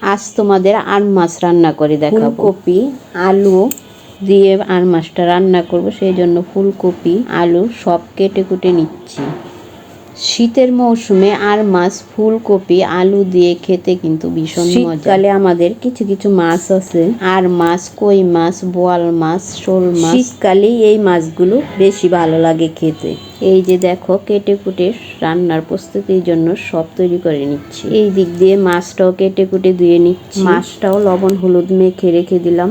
আজ তোমাদের আর মাছ রান্না করে দেখাবো। ফুলকপি আলু দিয়ে আর মাছটা রান্না করব, সেই জন্য ফুলকপি আলু সব কেটে কুটে নিচ্ছি। শীতের মৌসুমে আর মাছ ফুলকপি আলু দিয়ে খেতে কিন্তু ভীষণ মজা। শীতকালে আমাদের কিছু কিছু মাছ আছে, আর মাছ, কই মাছ, বোয়াল মাছ, শোল মাছ, শীতকালেই এই মাছগুলো বেশি ভালো লাগে খেতে। এই যে দেখো কেটে কুটে রান্নার প্রস্তুতির জন্য সব তৈরি করে নিচ্ছি। এই দিক দিয়ে মাছটাও কেটে কুটে ধুয়ে নিচ্ছি। মাছটাও লবণ হলুদ মেখে রেখে দিলাম।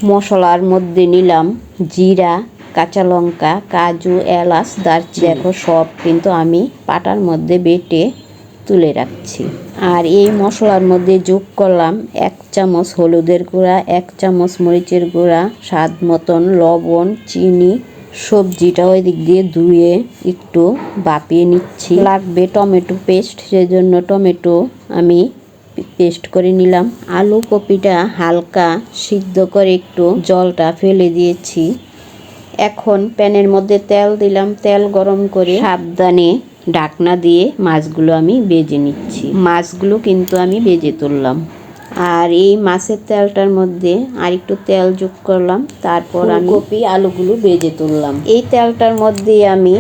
মশলার মধ্যে নিলাম জিরা, কাঁচা লঙ্কা, কাজু, এলাচ, দারচিনি। দেখো সব কিন্তু আমি পাটার মধ্যে বেটে তুলে রাখছি। আর এই মশলার মধ্যে যোগ করলাম 1 চামচ হলুদের গুঁড়া, 1 চামচ মরিচের গুঁড়া, স্বাদ মতন লবণ, চিনি। সবজিটাও ওই দিক দিয়ে ধুয়ে একটু ভাপিয়ে নিচ্ছি। লাগবে টমেটো পেস্ট, সেজন্য টমেটো আমি পেস্ট করে নিলাম। আলু কপিটা হালকা সিদ্ধ করে একটু জলটা ফেলে দিয়েছি। এখন প্যানের মধ্যে তেল দিলাম, তেল গরম করে সাবধানে ঢাকনা দিয়ে মাছগুলো আমি ভেজে নিচ্ছি। মাছগুলো কিন্তু আমি ভেজে তুললাম। আর এই মাছের তেলটার মধ্যে আর একটু তেল যোগ করলাম, তারপর আমি কপি আলুগুলো ভেজে তুললাম। এই তেলটার মধ্যে আমি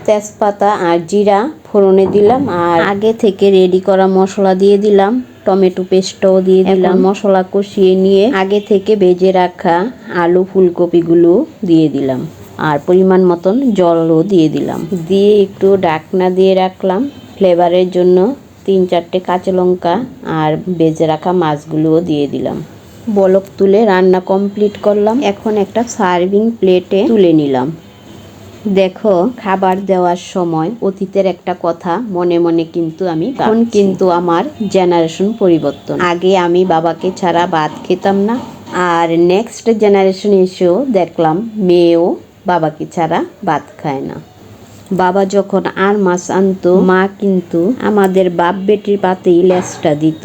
তেজপাতা আর জিরা ফোড়নে দিলাম, আর আগে থেকে রেডি করা মশলা দিয়ে দিলাম, টমেটো পেস্টও দিয়ে দিলাম। মশলা কষিয়ে নিয়ে আগে থেকে ভেজে রাখা আলু ফুলকপিগুলো দিয়ে দিলাম, আর পরিমাণ মতন জলও দিয়ে দিলাম। দিয়ে একটু ঢাকনা দিয়ে রাখলাম ফ্লেভারের জন্য। 3-4টে কাঁচা লঙ্কা আর ভেজে রাখা মাছগুলোও দিয়ে দিলাম। বলক তুলে রান্না কমপ্লিট করলাম। এখন একটা সার্ভিং প্লেটে তুলে নিলাম। দেখো খাবার দেওয়ার সময় অতীতের একটা কথা মনে মনে কিন্তু আমি এখন কিন্তু আমার জেনারেশন পরিবর্তন। আগে আমি বাবাকে ছাড়া ভাত খেতাম না, আর নেক্সট জেনারেশন এসেও দেখলাম মেয়েও বাবাকে ছাড়া ভাত খায় না। বাবা যখন আর মাছ আনতো, মা কিন্তু আমাদের বাপ বেটির পাতেই লেজটা দিত।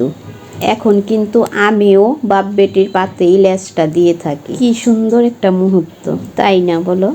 এখন কিন্তু আমিও বাপ বেটির পাতেই লেজটা দিয়ে থাকি। কি সুন্দর একটা মুহূর্ত, তাই না বলো?